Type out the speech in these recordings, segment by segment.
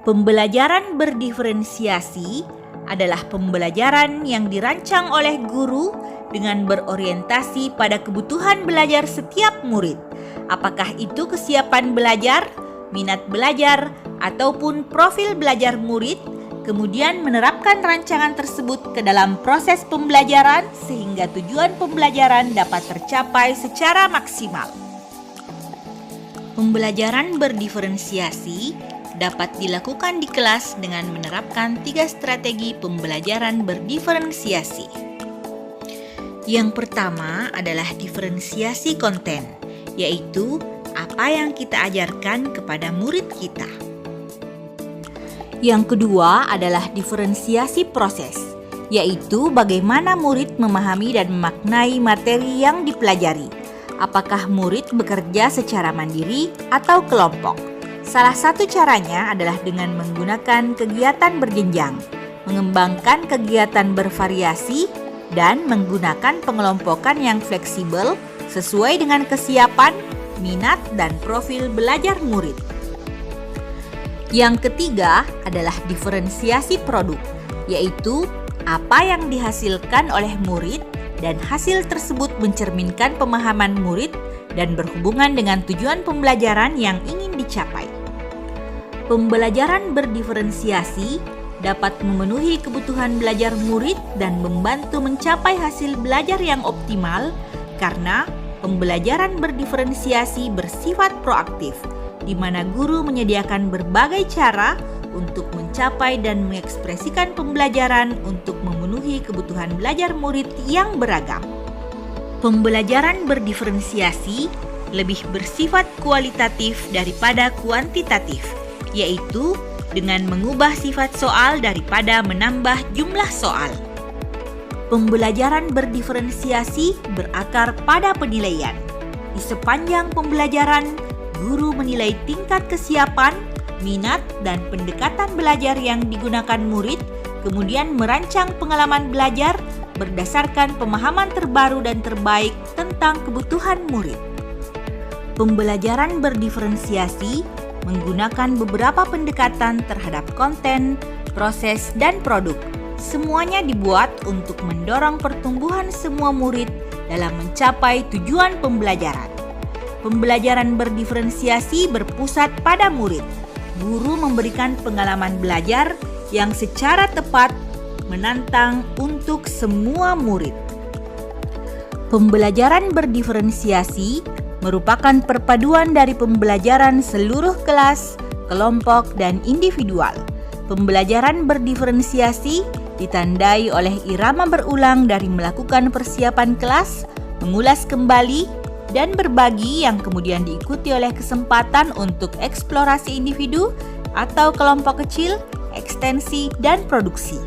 Pembelajaran berdiferensiasi adalah pembelajaran yang dirancang oleh guru dengan berorientasi pada kebutuhan belajar setiap murid. Apakah itu kesiapan belajar, minat belajar, ataupun profil belajar murid, kemudian menerapkan rancangan tersebut ke dalam proses pembelajaran sehingga tujuan pembelajaran dapat tercapai secara maksimal. Pembelajaran berdiferensiasi dapat dilakukan di kelas dengan menerapkan 3 strategi pembelajaran berdiferensiasi. Yang pertama adalah diferensiasi konten, yaitu apa yang kita ajarkan kepada murid kita. Yang kedua adalah diferensiasi proses, yaitu bagaimana murid memahami dan memaknai materi yang dipelajari. Apakah murid bekerja secara mandiri atau kelompok? Salah satu caranya adalah dengan menggunakan kegiatan berjenjang, mengembangkan kegiatan bervariasi, dan menggunakan pengelompokan yang fleksibel sesuai dengan kesiapan, minat, dan profil belajar murid. Yang ketiga adalah diferensiasi produk, yaitu apa yang dihasilkan oleh murid dan hasil tersebut mencerminkan pemahaman murid dan berhubungan dengan tujuan pembelajaran yang ingin dicapai. Pembelajaran berdiferensiasi dapat memenuhi kebutuhan belajar murid dan membantu mencapai hasil belajar yang optimal karena pembelajaran berdiferensiasi bersifat proaktif, di mana guru menyediakan berbagai cara untuk mencapai dan mengekspresikan pembelajaran untuk memenuhi kebutuhan belajar murid yang beragam. Pembelajaran berdiferensiasi lebih bersifat kualitatif daripada kuantitatif, yaitu dengan mengubah sifat soal daripada menambah jumlah soal. Pembelajaran berdiferensiasi berakar pada penilaian. Di sepanjang pembelajaran, guru menilai tingkat kesiapan, minat, dan pendekatan belajar yang digunakan murid, kemudian merancang pengalaman belajar berdasarkan pemahaman terbaru dan terbaik tentang kebutuhan murid. Pembelajaran berdiferensiasi menggunakan beberapa pendekatan terhadap konten, proses, dan produk. Semuanya dibuat untuk mendorong pertumbuhan semua murid dalam mencapai tujuan pembelajaran. Pembelajaran berdiferensiasi berpusat pada murid. Guru memberikan pengalaman belajar yang secara tepat menantang untuk semua murid. Pembelajaran berdiferensiasi merupakan perpaduan dari pembelajaran seluruh kelas, kelompok, dan individual. Pembelajaran berdiferensiasi ditandai oleh irama berulang dari melakukan persiapan kelas, mengulas kembali, dan berbagi yang kemudian diikuti oleh kesempatan untuk eksplorasi individu atau kelompok kecil, ekstensi, dan produksi.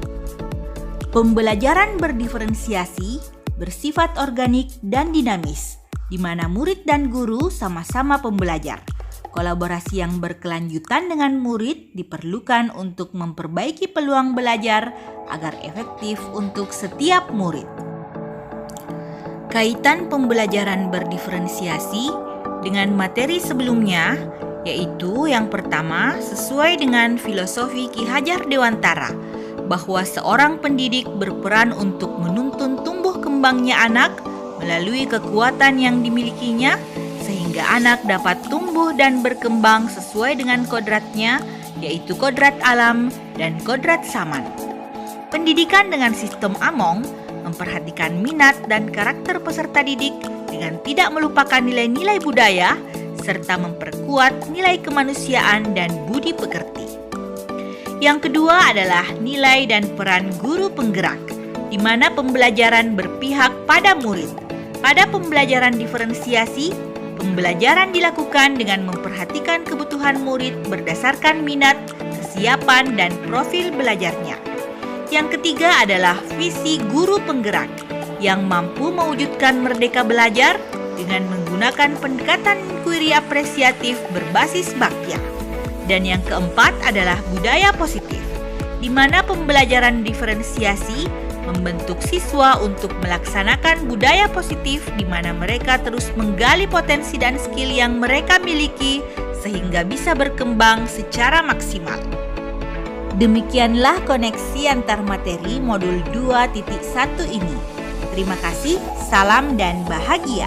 Pembelajaran berdiferensiasi bersifat organik dan dinamis, di mana murid dan guru sama-sama pembelajar. Kolaborasi yang berkelanjutan dengan murid diperlukan untuk memperbaiki peluang belajar agar efektif untuk setiap murid. Kaitan pembelajaran berdiferensiasi dengan materi sebelumnya, yaitu yang pertama sesuai dengan filosofi Ki Hajar Dewantara, bahwa seorang pendidik berperan untuk menuntun tumbuh kembangnya anak melalui kekuatan yang dimilikinya, sehingga anak dapat tumbuh dan berkembang sesuai dengan kodratnya, yaitu kodrat alam dan kodrat zaman. Pendidikan dengan sistem Among memperhatikan minat dan karakter peserta didik dengan tidak melupakan nilai-nilai budaya, serta memperkuat nilai kemanusiaan dan budi pekerti. Yang kedua adalah nilai dan peran guru penggerak, di mana pembelajaran berpihak pada murid. Pada pembelajaran diferensiasi, pembelajaran dilakukan dengan memperhatikan kebutuhan murid berdasarkan minat, kesiapan, dan profil belajarnya. Yang ketiga adalah visi guru penggerak yang mampu mewujudkan merdeka belajar dengan menggunakan pendekatan kuiri apresiatif berbasis bakya. Dan yang keempat adalah budaya positif, di mana pembelajaran diferensiasi membentuk siswa untuk melaksanakan budaya positif di mana mereka terus menggali potensi dan skill yang mereka miliki sehingga bisa berkembang secara maksimal. Demikianlah koneksi antar materi modul 2.1 ini. Terima kasih, salam dan bahagia.